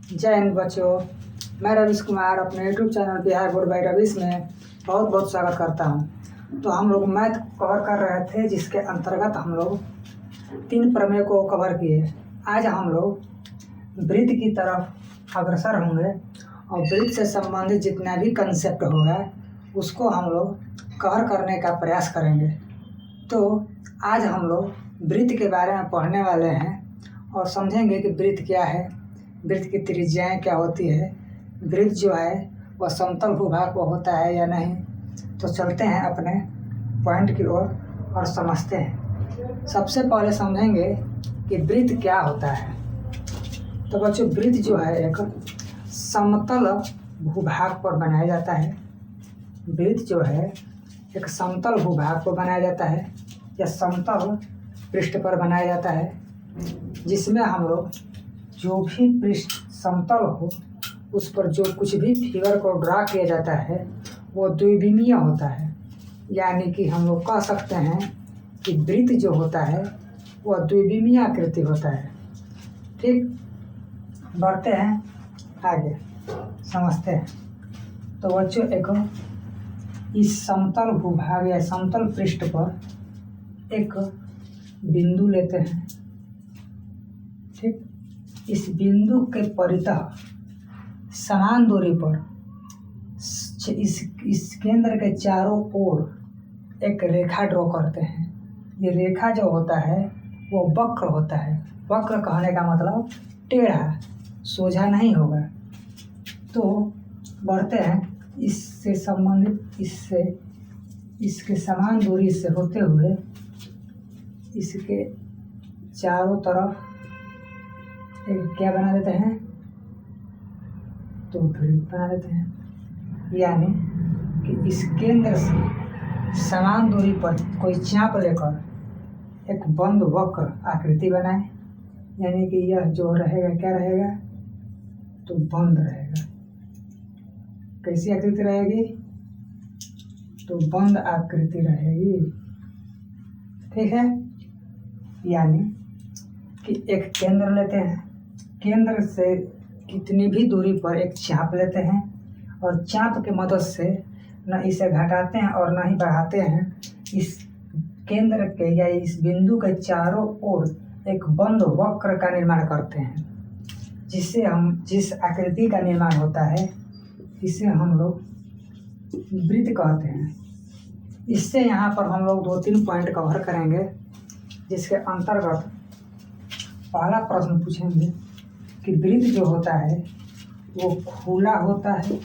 जय हिंद बच्चों, मैं रवीश कुमार अपने YouTube channel Bihar board by Ravish में बहुत बहुत स्वागत करता हूं। तो हम लोग मैथ कवर कर रहे थे, जिसके अंतर्गत हम लोग 3 प्रमेय को कवर किए। आज हम लोग वृत्त की तरफ अग्रसर होंगे और वृत्त से संबंधित जितना भी कंसेप्ट होगा उसको हम लोग कवर करने का प्रयास करेंगे। तो आज हम लोग वृत्त के बारे में पढ़ने वाले हैं और समझेंगे कि वृत्त क्या है, वृत्त की त्रिज्याएं क्या होती है, वृत्त जो है वह समतल भूभाग पर होता है या नहीं। तो चलते हैं अपने पॉइंट की ओर और समझते हैं। सबसे पहले समझेंगे कि वृत्त क्या होता है। तो बच्चों, वृत्त जो है एक समतल भूभाग पर बनाया जाता है। वृत्त जो है एक समतल भूभाग पर बनाया जाता है या समतल पृष्ठ पर बनाया जाता है, जिसमें हम लोग जो भी पृष्ठ समतल हो उस पर जो कुछ भी फिगर को ड्रा किया जाता है वो द्विविमीय होता है। यानी कि हम लोग कह सकते हैं कि वृत्त जो होता है वह द्विविमीय आकृति होता है। ठीक, बढ़ते हैं आगे, समझते हैं। तो बच्चों, एक इस समतल भूभाग या समतल पृष्ठ पर एक बिंदु लेते हैं। ठीक, इस बिंदु के परितः समान दूरी पर इस केंद्र के चारों ओर एक रेखा ड्रॉ करते हैं। ये रेखा जो होता है वो वक्र होता है। वक्र कहने का मतलब टेढ़ा, सोझा नहीं होगा। तो बढ़ते हैं, इससे संबंधित इसके समान दूरी से होते हुए इसके चारों तरफ एक क्या बना देते हैं, तो वृत्त बना देते हैं। यानी कि इस केंद्र से समान दूरी पर कोई चाप लेकर एक बंद वक्र आकृति बनाए। यानी कि यह जो रहेगा क्या रहेगा, तो बंद रहेगा। कैसी आकृति रहेगी, तो बंद आकृति रहेगी। ठीक है, यानी कि एक केंद्र लेते हैं, केंद्र से कितनी भी दूरी पर एक चाप लेते हैं और चाप की मदद से न इसे घटाते हैं और न ही बढ़ाते हैं। इस केंद्र के या इस बिंदु के चारों ओर एक बंद वक्र का निर्माण करते हैं, जिससे हम जिस आकृति का निर्माण होता है इसे हम लोग वृत्त कहते हैं। इससे यहाँ पर हम लोग 2-3 पॉइंट कवर करेंगे, जिसके अंतर्गत पहला प्रश्न पूछेंगे कि वृत्त जो होता है वो खुला होता है,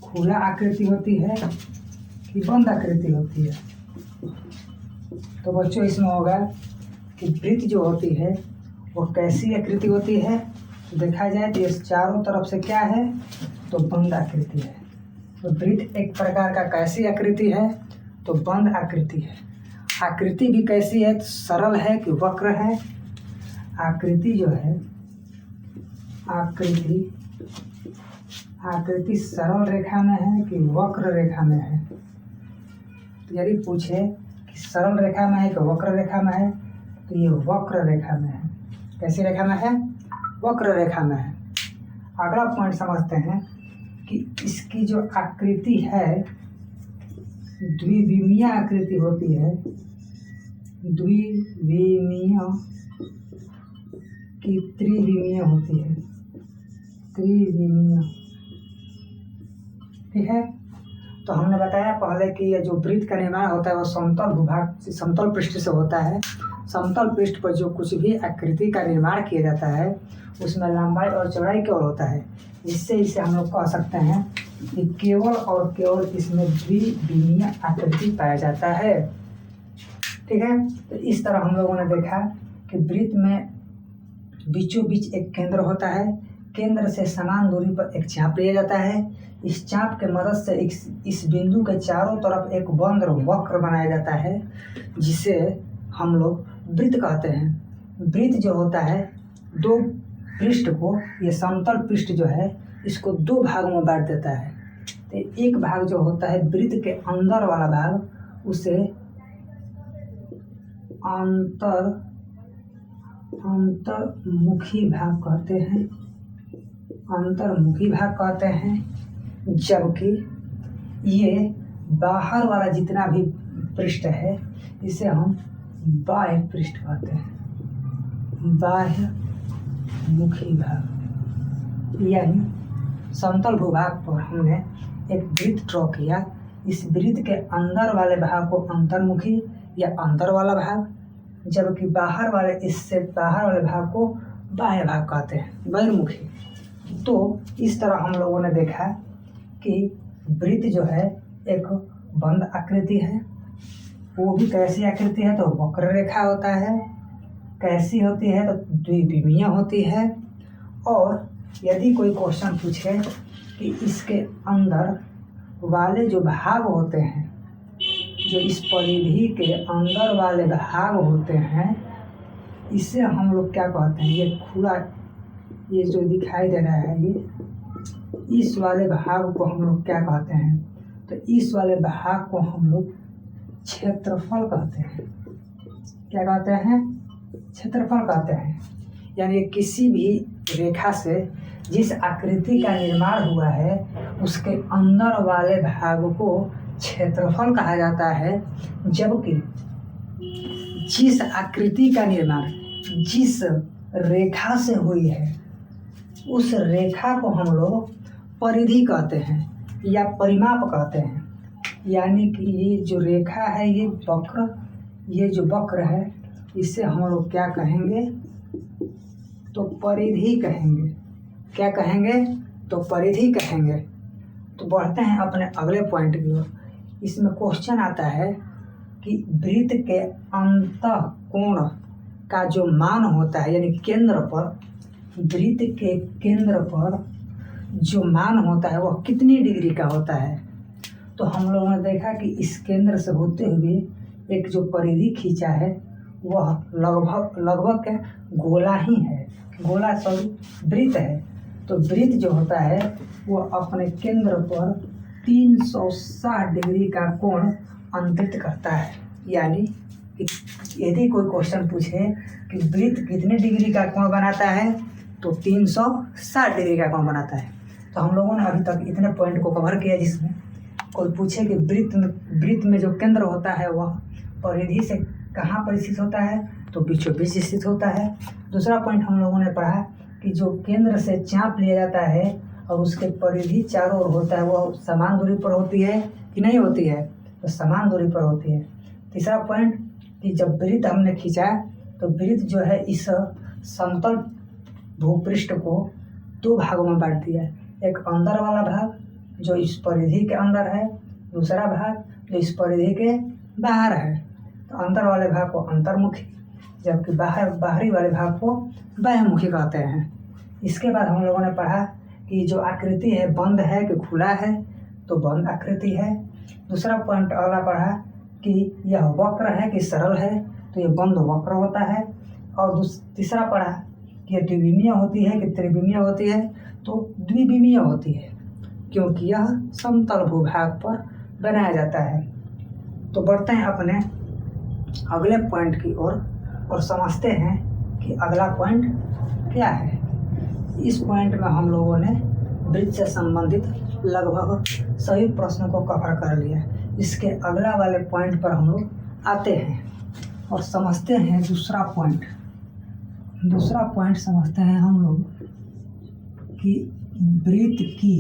खुला आकृति होती है कि बंद आकृति होती है। तो बच्चों, इसमें होगा कि वृत्त जो होती है वो कैसी आकृति होती है। तो देखा जाए तो इस चारों तरफ से क्या है, तो बंद आकृति है। तो वृत्त एक प्रकार का कैसी आकृति है, तो बंद आकृति है। आकृति भी कैसी है, तो सरल है कि वक्र है। आकृति जो है आकृति सरल रेखा में है कि वक्र रेखा में है। तो यदि पूछे कि सरल रेखा में है कि वक्र रेखा में है, तो ये वक्र रेखा में है। कैसी रेखा में है, वक्र रेखा में है। अगला पॉइंट समझते हैं कि इसकी जो आकृति है द्विविमीय आकृति होती है। द्विविमीय की त्रिविमीय होती है, त्रिविमीय। ठीक है, तो हमने बताया पहले कि यह जो वृत्त का निर्माण होता है वो समतल भूभाग से समतल पृष्ठ से होता है। समतल पृष्ठ पर जो कुछ भी आकृति का निर्माण किया जाता है उसमें लंबाई और चौड़ाई केवल होता है, जिससे इसे हम लोग कह सकते हैं कि केवल और केवल इसमें द्विविमीय आकृति पाया जाता है। ठीक है, तो इस तरह हम लोगों ने देखा कि वृत्त में बीचों बीच एक केंद्र होता है। केंद्र से समान दूरी पर एक चाप लिया जाता है। इस चाप के मदद से इस बिंदु के चारों तरफ एक बंद वक्र बनाया जाता है, जिसे हम लोग वृत्त कहते हैं। वृत्त जो होता है दो पृष्ठ को, ये समतल पृष्ठ जो है इसको 2 भागों में बांट देता है। तो एक भाग जो होता है वृत्त के अंदर वाला भाग, उसे अंतर्मुखी भाग कहते हैं। अंतर्मुखी भाग कहते हैं, जबकि ये बाहर वाला जितना भी पृष्ठ है इसे हम बाह्य पृष्ठ कहते हैं, बाह्य मुखी भाग। यानी समतल भूभाग पर हमने एक वृत्त ड्रॉ किया, इस वृत्त के अंदर वाले भाग को अंतर्मुखी या अंदर वाला भाग, जबकि बाहर वाले इससे बाहर वाले भाग को बाह्य भाग कहते हैं, बहिर्मुखी। तो इस तरह हम लोगों ने देखा कि वृत्त जो है एक बंद आकृति है, वो भी कैसी आकृति है तो वक्र रेखा होता है, कैसी होती है तो द्विविमीय होती है। और यदि कोई क्वेश्चन पूछे कि इसके अंदर वाले जो भाग होते हैं, जो इस परिधि के अंदर वाले भाग होते हैं, इसे हम लोग क्या कहते हैं, ये खुला ये जो दिखाई दे रहा है ये, इस वाले भाग को हम लोग क्या कहते हैं, तो इस वाले भाग को हम लोग क्षेत्रफल कहते हैं। क्या कहते हैं, क्षेत्रफल कहते हैं। यानी किसी भी रेखा से जिस आकृति का निर्माण हुआ है उसके अंदर वाले भाग को क्षेत्रफल कहा जाता है, जबकि जिस आकृति का निर्माण जिस रेखा से हुई है उस रेखा को हम लोग परिधि कहते हैं या परिमाप कहते हैं। यानी कि ये जो रेखा है ये वक्र, ये जो वक्र है इसे हम लोग क्या कहेंगे, तो परिधि कहेंगे। क्या कहेंगे, तो परिधि कहेंगे। तो बढ़ते हैं अपने अगले पॉइंट की ओर। इसमें क्वेश्चन आता है कि वृत्त के अंतःकोण का जो मान होता है, यानी केंद्र पर, वृत्त के केंद्र पर जो मान होता है वह कितनी डिग्री का होता है। तो हम लोगों ने देखा कि इस केंद्र से होते हुए एक जो परिधि खींचा है वह लगभग क्या गोला ही है, गोला वृत्त है। तो वृत्त जो होता है वह अपने केंद्र पर 360 डिग्री का कोण अंकित करता है। यानी कि यदि कोई क्वेश्चन पूछे कि वृत्त कितने डिग्री का कोण बनाता है तो 360 डिग्री का कोण बनाता है। तो हम लोगों ने अभी तक इतने पॉइंट को कवर किया। जिसमें कोई पूछे कि वृत्त में जो केंद्र होता है वह परिधि से कहाँ पर स्थित होता है, तो बीचों बीच स्थित होता है। दूसरा पॉइंट हम लोगों ने पढ़ा कि जो केंद्र से चाप लिया जाता है और उसके परिधि चारों ओर होता है वह समान दूरी पर होती है कि नहीं होती है, तो समान दूरी पर होती है। तीसरा पॉइंट कि जब वृत्त हमने खींचा तो वृत्त जो है इस समतल भूपृष्ठ को दो भागों में बांट दिया। एक अंदर वाला भाग जो इस परिधि के अंदर है, दूसरा भाग जो इस परिधि के बाहर है। तो अंदर वाले भाग को अंतर्मुखी, जबकि बाहरी वाले भाग को बाह्यमुखी कहते हैं। इसके बाद हम लोगों ने पढ़ा कि जो आकृति है बंद है कि खुला है, तो बंद आकृति है। दूसरा पॉइंट अगला पढ़ा कि यह वक्र है कि सरल है, तो यह बंद वक्र होता है। और तीसरा पढ़ा कि यह द्विविमीय होती है कि त्रिविमीय होती है, तो द्विविमीय होती है क्योंकि यह समतल भूभाग पर बनाया जाता है। तो बढ़ते हैं अपने अगले पॉइंट की ओर और समझते हैं कि अगला पॉइंट क्या है। इस पॉइंट में हम लोगों ने वृत्त से संबंधित लगभग सभी प्रश्नों को कवर कर लिया। इसके अगला वाले पॉइंट पर हम लोग आते हैं और समझते हैं दूसरा पॉइंट। दूसरा पॉइंट समझते हैं हम लोग कि वृत्त की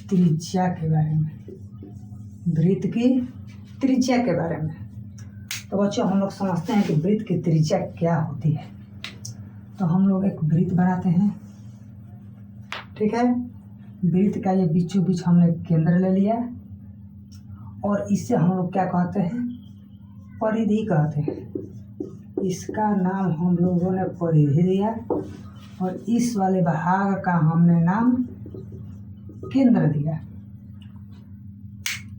त्रिज्या के बारे में। वृत्त की त्रिज्या के बारे में तो बच्चों हम लोग समझते हैं कि वृत्त की त्रिज्या क्या होती है। तो हम लोग एक वृत्त बनाते हैं, ठीक है। वृत्त का ये बीचों बीच हमने केंद्र ले लिया और इससे हम लोग क्या कहते हैं, परिधि कहते हैं। इसका नाम हम लोगों ने परिधि दिया और इस वाले भाग का हमने नाम केंद्र दिया।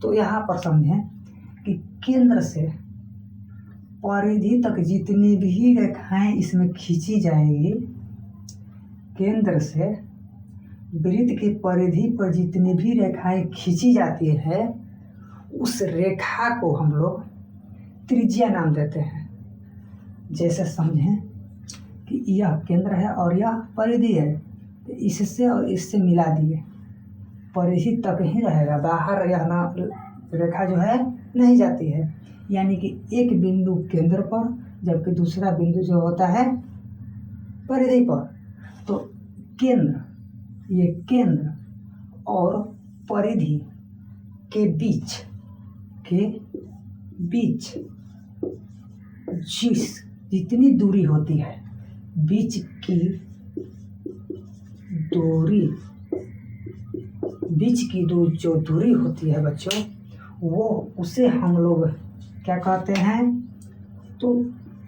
तो यहाँ पर समझें कि केंद्र से परिधि तक जितनी भी रेखाएं इसमें खींची जाएगी, केंद्र से वृत्त की परिधि पर जितनी भी रेखाएं खींची जाती है उस रेखा को हम लोग त्रिज्या नाम देते हैं। जैसे समझें कि यह केंद्र है और यह परिधि है, तो इससे और इससे मिला दिए, परिधि तक ही रहेगा, बाहर यह ना रेखा जो है नहीं जाती है। यानी कि एक बिंदु केंद्र पर जबकि दूसरा बिंदु जो होता है परिधि पर। तो केंद्र, ये केंद्र और परिधि के बीच जितनी दूरी होती है, बीच की जो दूरी होती है बच्चों, वो उसे हम लोग क्या कहते हैं? तो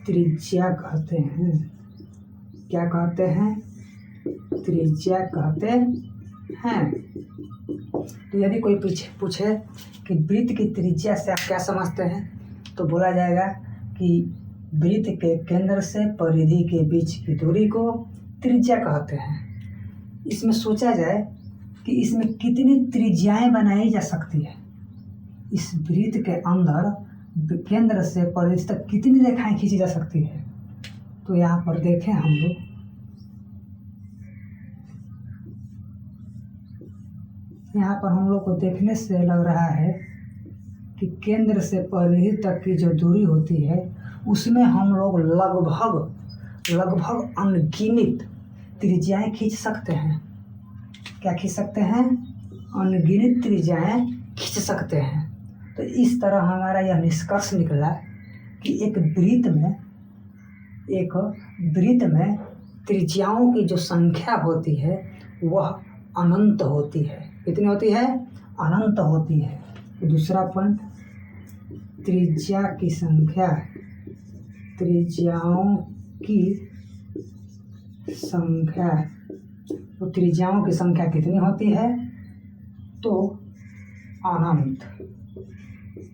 त्रिज्या कहते हैं। क्या कहते हैं? त्रिज्या कहते हैं। तो यदि कोई पूछे कि वृत्त की त्रिज्या से आप क्या समझते हैं, तो बोला जाएगा कि वृत्त के केंद्र से परिधि के बीच की दूरी को त्रिज्या कहते हैं। इसमें सोचा जाए कि इसमें कितनी त्रिज्याएं बनाई जा सकती है। इस वृत्त के अंदर केंद्र से परिधि तक कितनी रेखाएं खींची जा सकती है। तो यहाँ पर देखें हम लोग, यहाँ पर हम लोग को देखने से लग रहा है कि केंद्र से परिधि तक की जो दूरी होती है उसमें हम लोग लगभग अनगिनत त्रिज्याएं खींच सकते हैं। क्या खींच सकते हैं? अनगिनत त्रिज्याएं खींच सकते हैं। तो इस तरह हमारा यह निष्कर्ष निकला कि एक वृत्त में त्रिज्याओं की जो संख्या होती है वह अनंत होती है। कितनी होती है? अनंत होती है। तो दूसरा पॉइंट, त्रिज्याओं की संख्या कितनी होती है? तो अनंत।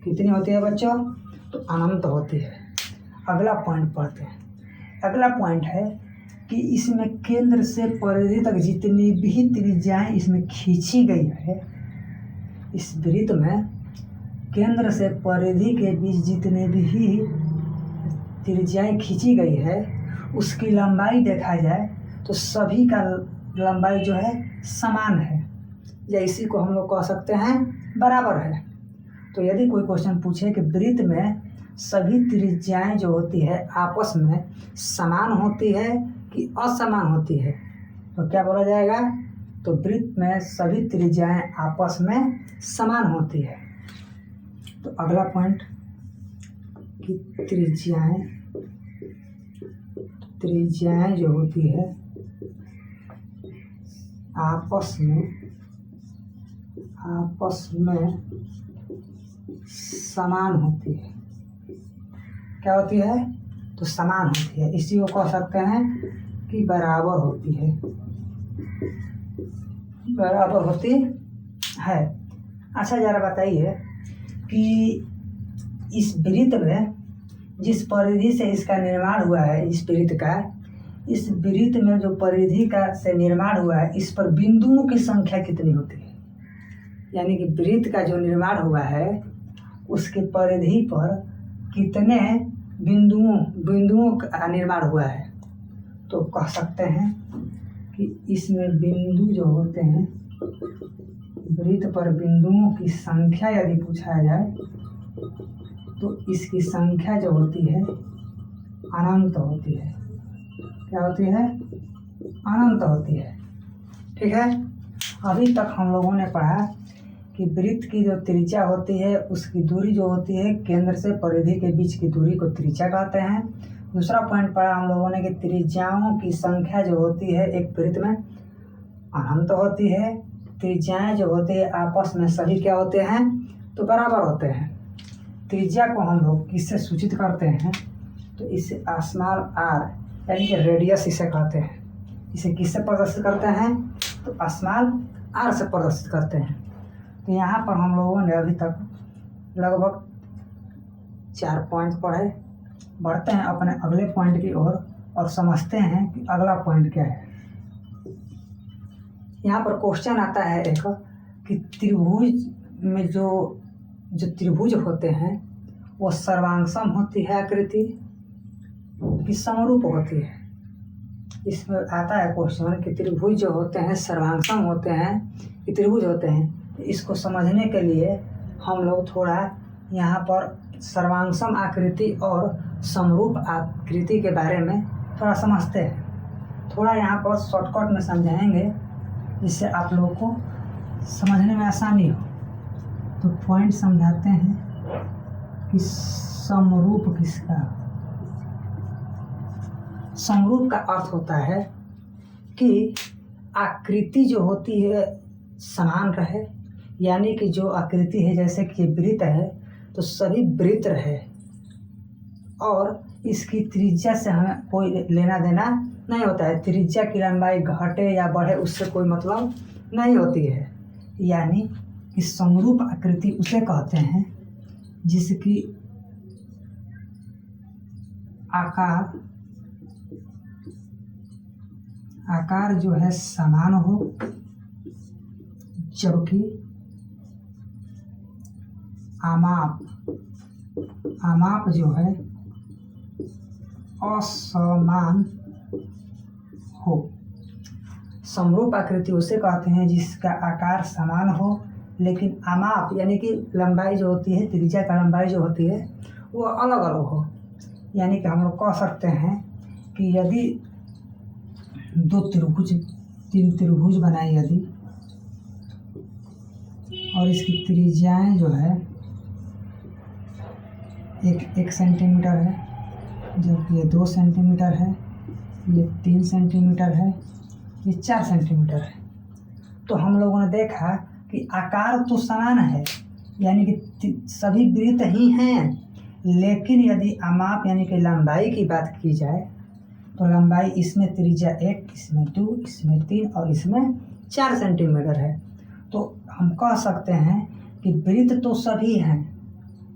कितनी होती है बच्चों? तो अनंत होती है। अगला पॉइंट पढ़ते हैं। अगला पॉइंट है कि इसमें केंद्र से परिधि तक जितनी भी त्रिज्याएं इसमें खींची गई है, इस वृत्त में केंद्र से परिधि के बीच जितनी भी त्रिज्याएं खींची गई है उसकी लंबाई देखा जाए तो सभी का लंबाई जो है समान है, या इसी को हम लोग कह सकते हैं बराबर है। तो यदि कोई क्वेश्चन पूछे कि वृत्त में सभी त्रिज्याएं जो होती है आपस में समान होती है कि असमान होती है, तो क्या बोला जाएगा? तो वृत्त में सभी त्रिज्याएं आपस में समान होती है। तो अगला पॉइंट कि त्रिज्याएं जो होती है आपस में समान होती है। क्या होती है? तो समान होती है। इसी को कह सकते हैं कि बराबर होती है। अच्छा जरा बताइए कि इस वृत्त में जिस परिधि से इसका निर्माण हुआ है, इस वृत्त में जो परिधि का से निर्माण हुआ है, इस पर बिंदुओं की संख्या कितनी होती है? यानी कि वृत्त का जो निर्माण हुआ है उसके परिधि पर कितने बिंदुओं का निर्माण हुआ है? तो कह सकते हैं कि इसमें बिंदु जो होते हैं, वृत्त पर बिंदुओं की संख्या यदि पूछा जाए तो इसकी संख्या जो होती है अनंत होती है। क्या होती है? अनंत होती है। ठीक है। अभी तक हम लोगों ने पढ़ा कि वृत्त की जो त्रिज्या होती है उसकी दूरी जो होती है केंद्र से परिधि के बीच की दूरी को त्रिज्या कहते हैं। दूसरा पॉइंट पढ़ा हम लोगों ने कि त्रिज्याओं की संख्या जो होती है एक वृत्त में अनंत होती है। त्रिज्याएं जो होती है आपस में सभी क्या होते हैं? तो बराबर होते हैं। त्रिज्या को हम लोग किससे सूचित करते हैं? तो इसे स्मॉल आर यानी कि रेडियस इसे कहते हैं। इसे किससे प्रदर्शित करते हैं? तो स्मॉल आर से प्रदर्शित करते हैं। तो यहाँ पर हम लोगों ने अभी तक लगभग 4 पॉइंट पढ़े। बढ़ते हैं अपने अगले पॉइंट की ओर और समझते हैं कि अगला पॉइंट क्या है। यहाँ पर क्वेश्चन आता है एक कि त्रिभुज में जो त्रिभुज होते हैं वो सर्वांगसम होती है आकृति, कि समरूप होती है। इसमें आता है क्वेश्चन कि त्रिभुज जो होते हैं सर्वांगसम होते हैं कि त्रिभुज होते हैं। इसको समझने के लिए हम लोग थोड़ा यहाँ पर सर्वांगसम आकृति और समरूप आकृति के बारे में थोड़ा समझते हैं। थोड़ा यहाँ पर शॉर्टकट में समझाएंगे जिससे आप लोगों को समझने में आसानी हो। तो पॉइंट समझाते हैं कि समरूप किसका। समरूप का अर्थ होता है कि आकृति जो होती है समान रहे, यानी कि जो आकृति है जैसे कि वृत्त है तो सभी वृत्त रहे और इसकी त्रिज्या से हमें कोई लेना देना नहीं होता है। त्रिज्या की लंबाई घटे या बढ़े उससे कोई मतलब नहीं होती है। यानी कि समरूप आकृति उसे कहते हैं जिसकी आकार जो है समान हो, जबकि आमाप जो है असमान हो। समरूप आकृति उसे कहते हैं जिसका आकार समान हो लेकिन आमाप यानी कि लंबाई जो होती है, त्रिज्या का लंबाई जो होती है वो अलग अलग हो। यानी कि हम लोग कह सकते हैं कि यदि तीन त्रिभुज बनाए यदि, और इसकी त्रिज्याएं जो है एक सेंटीमीटर है, जबकि ये 2 सेंटीमीटर है, ये 3 सेंटीमीटर है, ये 4 सेंटीमीटर है, तो हम लोगों ने देखा कि आकार तो समान है, यानी कि सभी वृत्त ही हैं। लेकिन यदि आमाप यानी कि लंबाई की बात की जाए तो लंबाई इसमें त्रिज्या 1, इसमें 2, इसमें 3 और इसमें 4 सेंटीमीटर है। तो हम कह सकते हैं कि वृत्त तो सभी हैं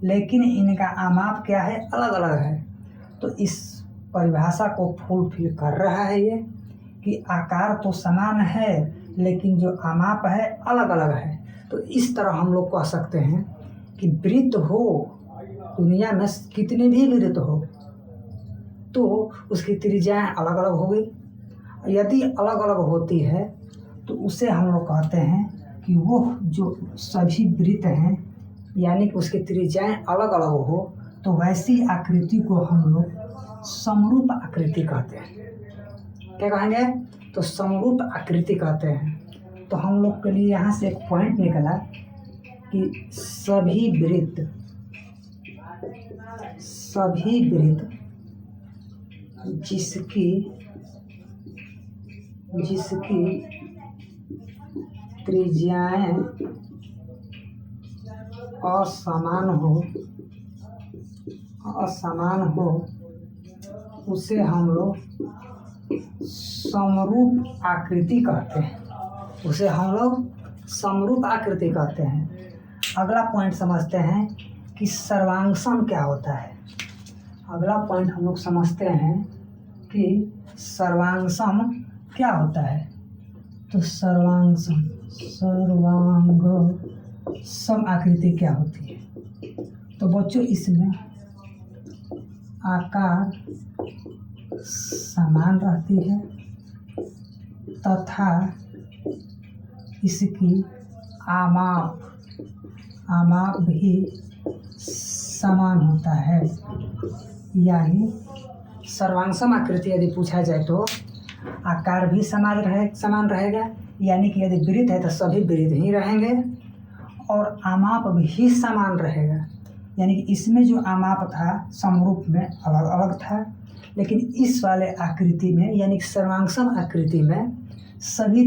लेकिन इनका आमाप क्या है, अलग अलग है। तो इस परिभाषा को फुलफिल कर रहा है ये कि आकार तो समान है लेकिन जो आमाप है अलग अलग है। तो इस तरह हम लोग कह सकते हैं कि वृत्त हो, दुनिया में कितने भी वृत्त हो तो उसकी त्रिज्याएं अलग अलग होगी। यदि अलग अलग होती है तो उसे हम लोग कहते हैं कि वो जो सभी वृत्त हैं यानी कि उसकी त्रिज्याएं अलग अलग हो, तो वैसी आकृति को हम लोग समरूप आकृति कहते हैं। क्या कहेंगे? तो समरूप आकृति कहते हैं। तो हम लोग के लिए यहाँ से एक पॉइंट निकला कि सभी वृत्त जिसकी त्रिज्याएं असमान हो उसे हम लोग समरूप आकृति कहते हैं। अगला पॉइंट समझते हैं कि सर्वांगसम क्या होता है। अगला पॉइंट हम लोग समझते हैं कि सर्वांगसम क्या होता है। तो सर्वांगसम आकृति क्या होती है। तो बच्चों इसमें आकार समान रहती है तथा इसकी आमाप भी समान होता है। यानी सर्वांगसम आकृति यदि पूछा जाए तो आकार भी समान रहेगा, यानी कि यदि वृत्त है तो सभी वृत्त ही रहेंगे और आमाप भी समान रहेगा। यानी कि इसमें जो आमाप था समरूप में अलग अलग था, लेकिन इस वाले आकृति में यानी कि सर्वांगसम आकृति में सभी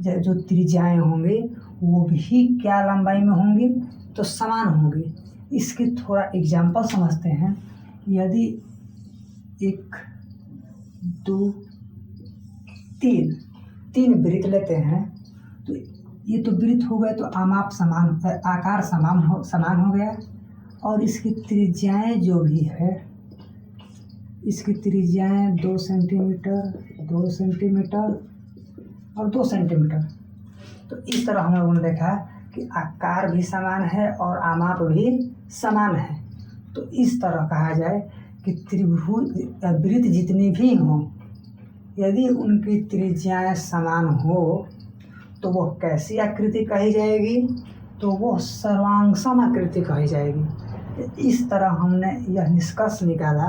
जो त्रिज्याएं होंगी वो भी क्या लंबाई में होंगी, तो समान होंगी। इसके थोड़ा एग्जाम्पल समझते हैं। यदि 1, 2, 3 वृत्त लेते हैं तो ये तो वृत्त हो गए, तो आमाप आकार समान हो गया और इसकी त्रिज्याएं जो भी है, इसकी त्रिज्याएं 2 सेंटीमीटर, 2 सेंटीमीटर और 2 सेंटीमीटर। तो इस तरह हम लोगों ने देखा कि आकार भी समान है और आमाप भी समान है। तो इस तरह कहा जाए कि त्रिभुज वृत्त जितनी भी हों, यदि उनकी त्रिज्याएं समान हो तो वह कैसी आकृति कही जाएगी? तो वह सर्वांग सम आकृति कही जाएगी। इस तरह हमने यह निष्कर्ष निकाला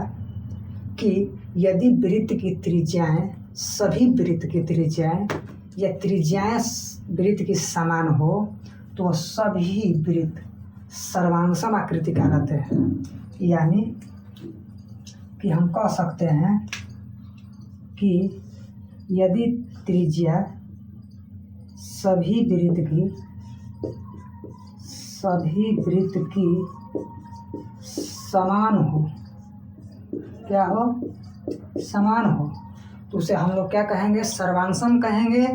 कि यदि वृत्त की त्रिज्याएं, सभी वृत्त की त्रिज्याएं या त्रिज्याएं वृत्त की समान हो तो वह सभी वृत्त सर्वांग सम आकृति कहलाते हैं। यानी कि हम कह सकते हैं कि यदि त्रिज्या सभी वृत्त की समान हो, क्या हो? समान हो, तो उसे हम लोग क्या कहेंगे? सर्वांगसम कहेंगे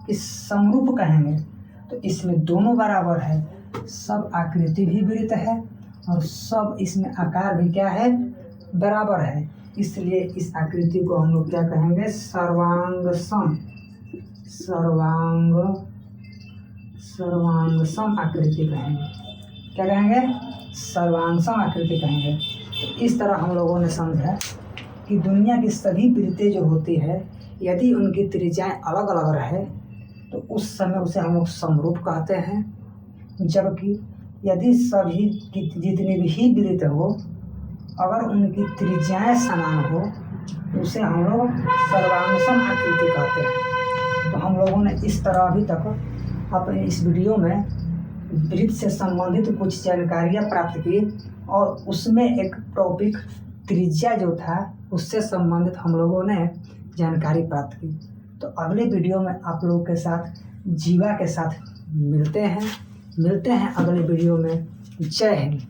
कि समरूप कहेंगे। तो इसमें दोनों बराबर है, सब आकृति भी वृत्त है और सब इसमें आकार भी क्या है? बराबर है। इसलिए इस आकृति को हम लोग क्या कहेंगे? सर्वांगसम आकृति कहेंगे। क्या कहेंगे? सर्वांगसम आकृति कहेंगे। तो इस तरह हम लोगों ने समझा कि दुनिया की सभी वृत्तें जो होती है, यदि उनकी त्रिज्याएं अलग अलग रहे तो उस समय उसे हम लोग समरूप कहते हैं। जबकि यदि सभी की जितनी भी वृत्त हो, अगर उनकी त्रिज्याएं समान हो तो उसे हम लोग सर्वांगसम आकृति कहते हैं। तो हम लोगों ने इस तरह अभी तक अपने इस वीडियो में वृत्त से संबंधित कुछ जानकारियाँ प्राप्त की और उसमें एक टॉपिक त्रिज्या जो था उससे संबंधित हम लोगों ने जानकारी प्राप्त की। तो अगले वीडियो में आप लोगों के साथ जीवा के साथ मिलते हैं अगले वीडियो में। जय हिंद।